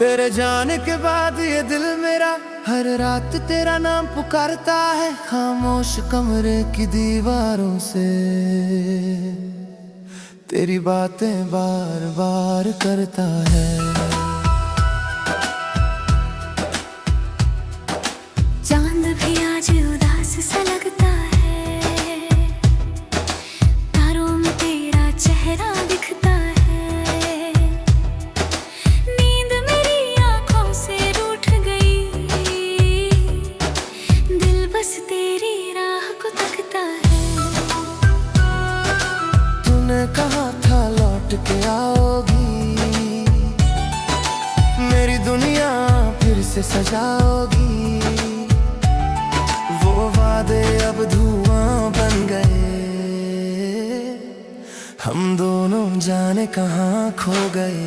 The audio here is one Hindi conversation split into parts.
तेरे जाने के बाद ये दिल मेरा हर रात तेरा नाम पुकारता है, खामोश कमरे की दीवारों से तेरी बातें बार बार करता है। चांद भी आज उदास सा लगता है, तारों में तेरा चेहरा दिखता है। नींद मेरी आंखों से रूठ गई, दिल बस तेरी राह को तकता है। तूने कहा था लौट के आओगी, मेरी दुनिया फिर से सजाओगी। वो वादे अब धुआं बन गए, हम दोनों जाने कहाँ खो गए।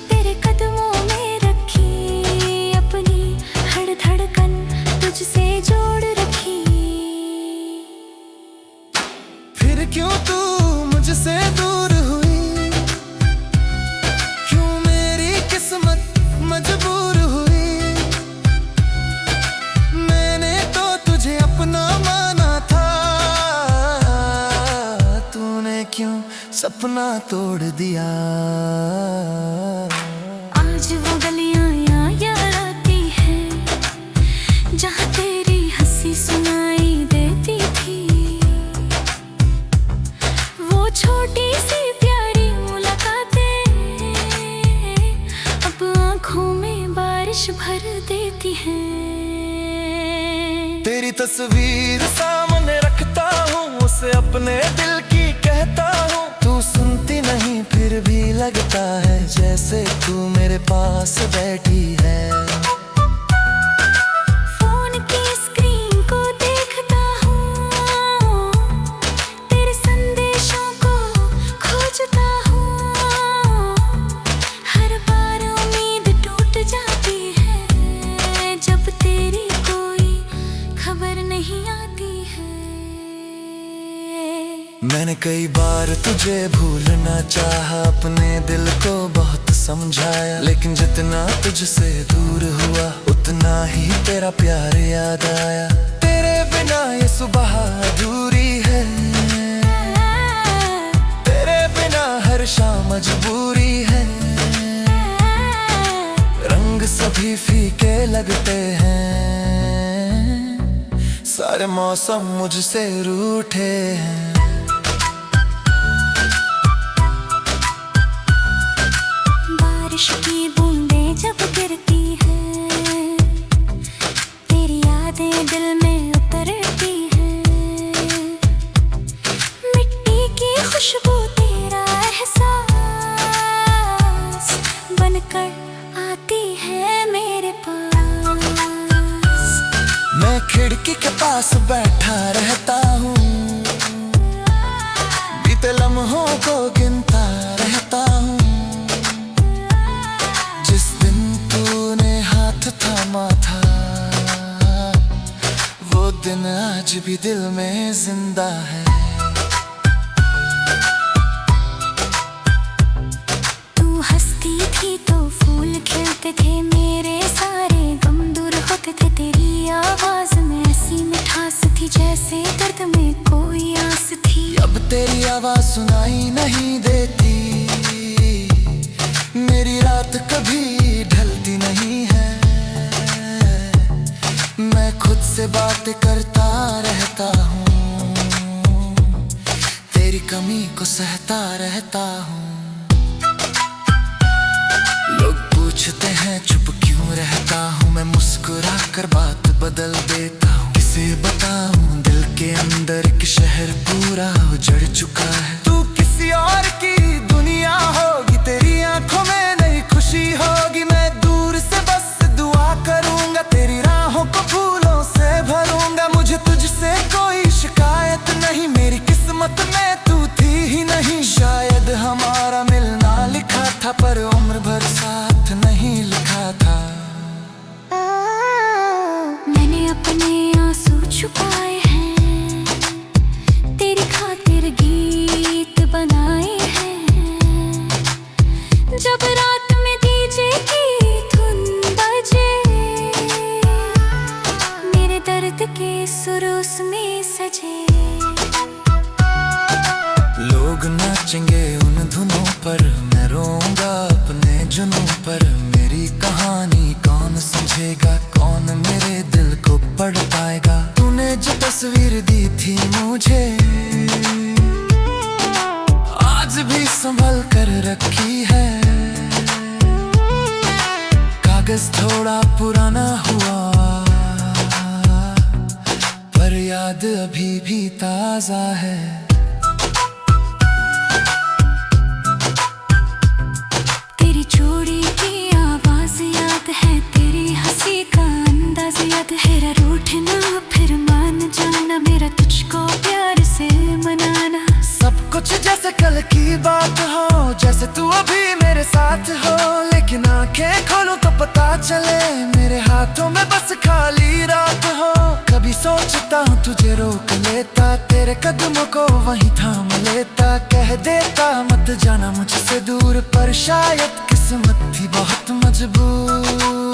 तेरे कदमों में रखी, अपनी हर धड़कन तुझसे जोड़ रखी। फिर क्यों तू मुझसे दूर हुई, क्यों मेरी किस्मत मजबूर हुई। मैंने तो तुझे अपना माना था, तूने क्यों सपना तोड़ दिया। आज वो गलियां याद आती हैं, जहाँ तेरी हंसी सुनाई देती थी। वो छोटी सी प्यारी मुलाकातें अब आँखों में बारिश भर देती हैं। तेरी तस्वीर सामने रखता हूँ, उसे अपने दिल की कहता हूँ। तू सुनती नहीं फिर भी लगता है जैसे तू मेरे पास बैठी है। फोन की स्क्रीन को देखता हूँ, तेरे संदेशों को खोजता हूँ। हर बार उम्मीद टूट जाती है, जब तेरी कोई खबर नहीं आती है। मैंने कई बार तुझे भूलना चाहा, अपने दिल को बहुत समझाया। लेकिन जितना तुझसे दूर हुआ, उतना ही तेरा प्यार याद आया। तेरे बिना ये सुबह अधूरी है, तेरे बिना हर शाम मजबूरी है। रंग सभी फीके लगते हैं, सारे मौसम मुझसे रूठे हैं। बारिश की बूंदें जब गिरती हैं, तेरी यादें दिल में उतरती हैं। मिट्टी की खुशबू तेरा एहसास बनकर आती है मेरे पास। मैं खिड़की के पास बैठा रहता हूँ, बीते लम्हों को गिनता रहता हूँ। जिस दिन तूने हाथ थामा था, वो दिन आज भी दिल में जिंदा है। तू हंसती थी तो फूल खिलते थे, मेरे सारे गम दूर होते थे। तेरी आवाज में ऐसी मिठास थी, जैसे दर्द में कोई आस थी। अब तेरी आवाज सुनाई नहीं देती, मेरी रात कभी ढलती नहीं है। मैं खुद से बात करता रहता हूँ, तेरी कमी को सहता रहता हूँ। लोग पूछते हैं चुप क्यों रहता हूँ, मैं मुस्कुरा कर बात बदल देता हूँ। किसे बताऊँ दिल के अंदर कि शहर पूरा उजड़ चुका है। तू किसी और की दुनिया होगी, तेरी आंखों में नई खुशी होगी। मैं दूर से बस दुआ करूंगा, तेरी राहों को फूलों नाचेंगे उन धुनों पर, मैं रोऊंगा अपने जुनून पर। मेरी कहानी कौन समझेगा, कौन मेरे दिल को पढ़ पाएगा। तूने जो तस्वीर दी थी मुझे आज भी संभल कर रखी है। कागज थोड़ा पुराना हुआ पर याद अभी भी ताजा है। तेरी चूड़ी की आवाज याद है, तेरी हंसी का अंदाज याद है। तेरा रूठना फिर मान जाना, मेरा तुझको प्यार से मनाना। सब कुछ जैसे कल की बात हो, जैसे तू अभी मेरे साथ हो। लेकिन आंखें खोलूं तो पता चले मेरे हाथों में बस खाली रात हो। कभी सोचता हूँ तुझे रोक लेता, तेरे कदमों को वहीं थाम लेता। कह देता मत जाना मुझसे दूर, पर शायद किस्मत थी बहुत मजबूर।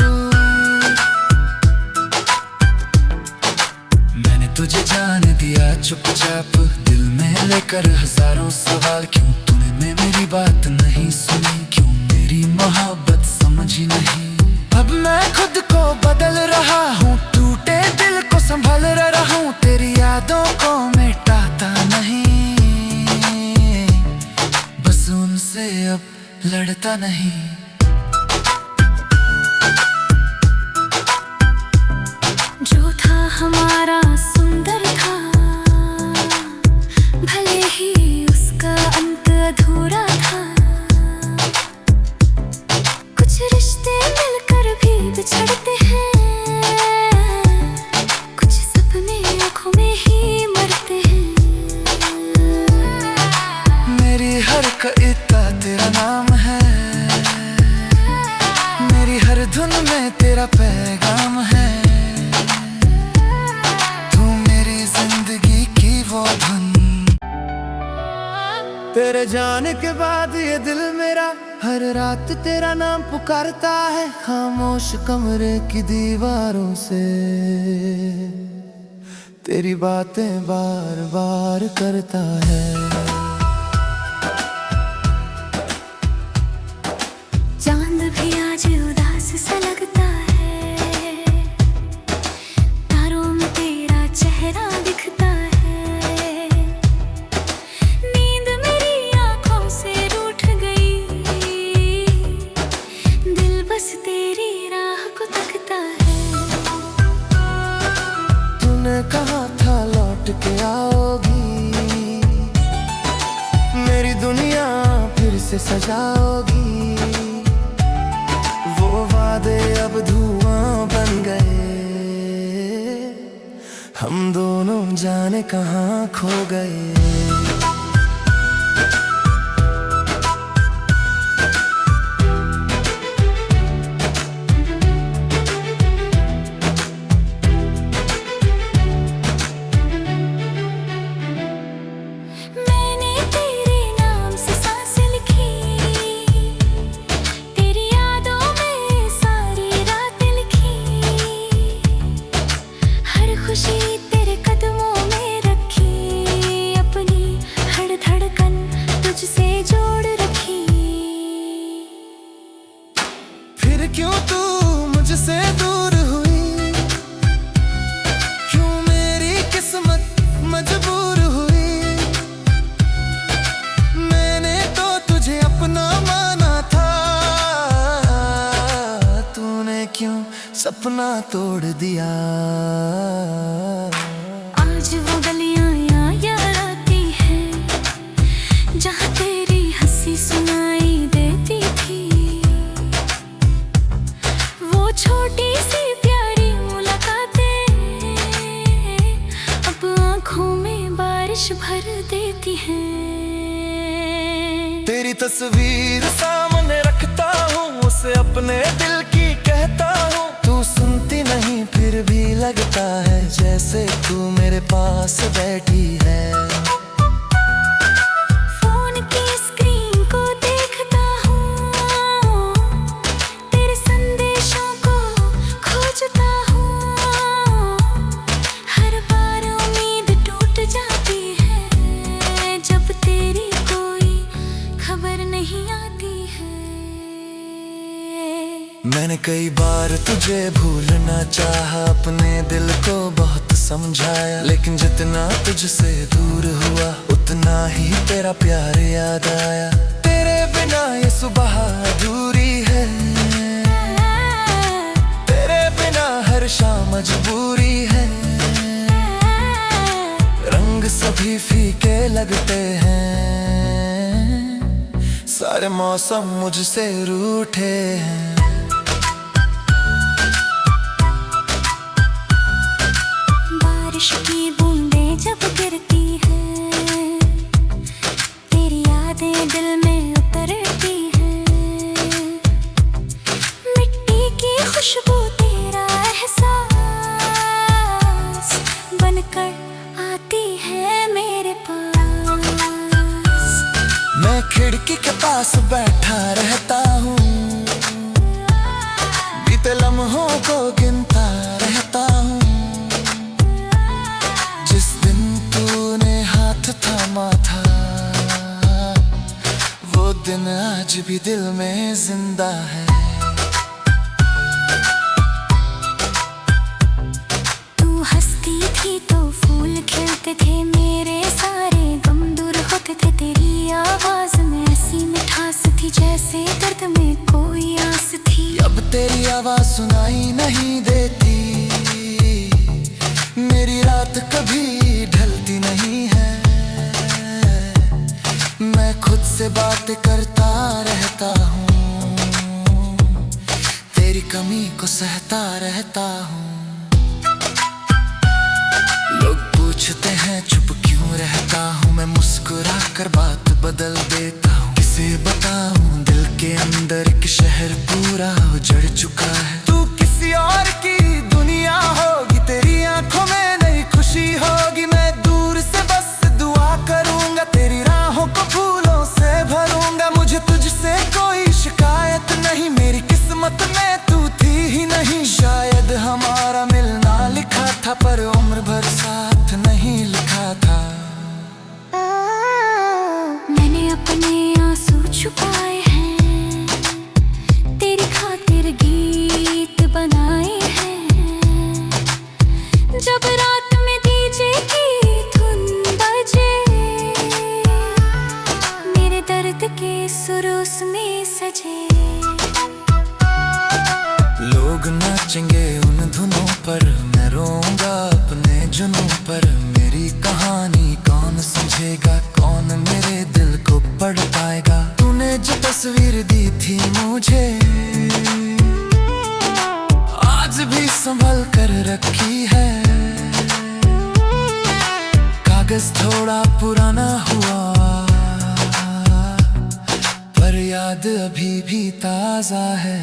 मैंने तुझे जान दिया चुपचाप, दिल में लेकर हजारों सवाल। क्यों तूने मेरी बात नहीं सुनी, क्यों मेरी मोहब्बत समझी नहीं। अब मैं खुद को बदल रहा हूँ, टूटे दिल को संभल रहा हूँ। तेरी यादों को मिटाता नहीं, बस उनसे अब लड़ता नहीं। जो था हमारा सुंदर था, भले ही उसका अंत अधूरा था। कुछ रिश्ते मिलकर भी बिछड़ते हैं, कुछ सपने आँखों में ही मरते हैं। मेरी हर कविता तेरा नाम है, मेरी हर धुन में तेरा पैगाम है। तू मेरी जिंदगी की वो धुन। तेरे जाने के बाद ये दिल मेरा हर रात तेरा नाम पुकारता है। खामोश कमरे की दीवारों से तेरी बातें बार बार करता है। चांद भी आज उदास सा लगता है, तारों में तेरा चेहरा दिखता है। नींद मेरी आंखों से रूठ गई, दिल बस तेरी राह को तकता है। तूने कहा था लौट के आओगी, मेरी दुनिया फिर से सजाओगी। वो वादे अब धुआं बन गए, हम दोनों जाने कहाँ खो गए। मैंने तेरे नाम से सांसें लिखी, तेरी यादों में सारी रातें लिखी। हर खुशी तेरे कदमों में रखी, अपनी हर धड़कन तुझसे जोड़ रखी। फिर क्यों तू मुझसे दूर हुई, क्यों मेरी किस्मत मजबूर हुई। मैंने तो तुझे अपना माना था, तूने क्यों सपना तोड़ दिया। आज वो गलियां याद आती हैं, जहाँ तेरी हंसी सुनाई देती थी। वो छोटी सी प्यारी मुलाकातें अब आँखों में बारिश भर देती हैं। तेरी तस्वीर सामने रखता हूँ, उसे अपने दिल की कहता हूँ। तू सुनती नहीं फिर भी लगता है जैसे तू मेरे पास बैठी है। फोन की स्क्रीन को देखता हूँ, तेरे संदेशों को खोजता हूँ। हर बार उम्मीद टूट जाती है, जब तेरी कोई मैंने कई बार तुझे भूलना चाहा, अपने दिल को बहुत समझाया, लेकिन जितना तुझसे दूर हुआ उतना ही तेरा प्यार याद आया। तेरे बिना ये सुबह अधूरी है, तेरे बिना हर शाम मजबूरी है। रंग सभी फीके लगते हैं, सारे मौसम मुझसे रूठे हैं। बारिश की बूंदें जब गिरती हैं, तेरी यादें दिल में उतरती हैं। मिट्टी की खुशबू तेरा एहसास बनकर आती है मेरे पास। मैं खिड़की के पास बैठा रहता हूँ, बीते लम्हों को गिनता रहता हूँ। जिस दिन तूने हाथ थामा था, वो दिन आज भी दिल में जिंदा है। तू हंसती थी तो फूल खिलते थे, मेरे सारे गम दूर होते थे। तेरी आवाज में ऐसी मिठास थी, जैसे दर्द में कोई आस थी। अब तेरी आवाज सुनाई नहीं देती, मेरी रात कभी ढलती नहीं है। मैं खुद से बातें करता रहता हूँ, तेरी कमी को सहता रहता हूँ। लोग पूछते हैं चुप क्यों रहता हूँ, मैं मुस्कुरा कर बात बदल देता हूँ। किसे बताऊँ दिल के अंदर एक शहर पूरा उजड़ चुका है। तू किसी और की दुनिया होगी, तेरी आंखों में नई खुशी होगी। मैं दूर से बस दुआ करूंगा, तेरी राहों को फूलों से भरूंगा। मुझे तुझसे कोई शिकायत नहीं, मेरी किस्मत में तू थी ही नहीं। शायद हमारा मिलना लिखा था, पर उम्र भर साथ नहीं लिखा था। मैंने अपने आंसू छुपाए हैं, तेरी खातिर गीत बनाए हैं। जब रात में डीजे की धुन बजे, मेरे दर्द के सुर उसमें सजे। लोग नाचेंगे उन धुनों पर, मैं रोऊंगा अपने जुनून पर। मेरी कहानी कौन समझेगा, कौन मेरे दिल को पढ़ पाएगा। तूने जो तस्वीर दी थी मुझे, आज भी संभल कर रखी है। कागज थोड़ा पुराना हुआ, पर याद अभी भी ताजा है।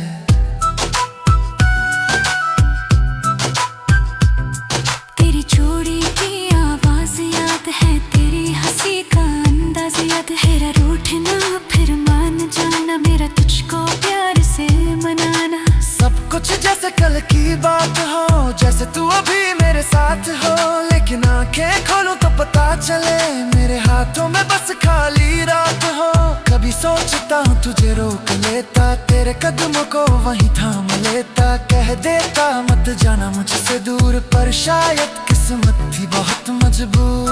तेरी चूड़ी की आवाज याद है, तेरी हंसी का अंदाज याद है। मेरा रूठना फिर मान जाना, मेरा तुझको प्यार से मनाना। सब कुछ जैसे कल की बात हो, जैसे तू अभी मेरे साथ हो। लेकिन आंखें खोलूं तो पता चले, मेरे हाथों में बस खाली रात हो। कभी सोचता हूँ तुझे रोक लेता, तेरे कदमों को वहीं थाम लेता। कह देता मत जाना मुझसे दूर, पर शायद किस्मत थी बहुत मजबूर।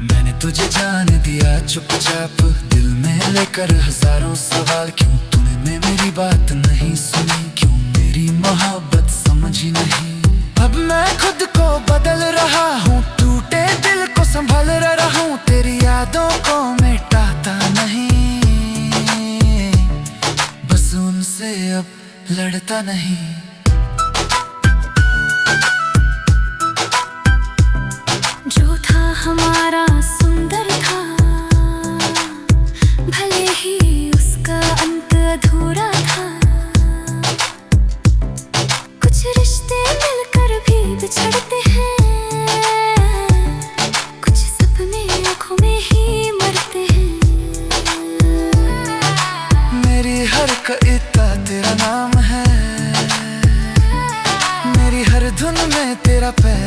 मैंने तुझे जान दिया चुपचाप, दिल में लेकर हजारों सवाल। क्यों तूने मेरी बात नहीं सुनी, क्यों मेरी मोहब्बत समझी नहीं। अब मैं खुद को बदल रहा हूँ, टूटे दिल को संभल रहा हूँ। तेरी यादों को मिटाता नहीं, बस उनसे अब लड़ता नहीं। जो था हमारा सुंदर था, भले ही उसका अंत अधूरा था। कुछ रिश्ते मिलकर भी बिछड़ते हैं, कुछ सपने आँखों में ही मरते हैं। मेरी हर कविता तेरा नाम है, मेरी हर धुन में तेरा पैर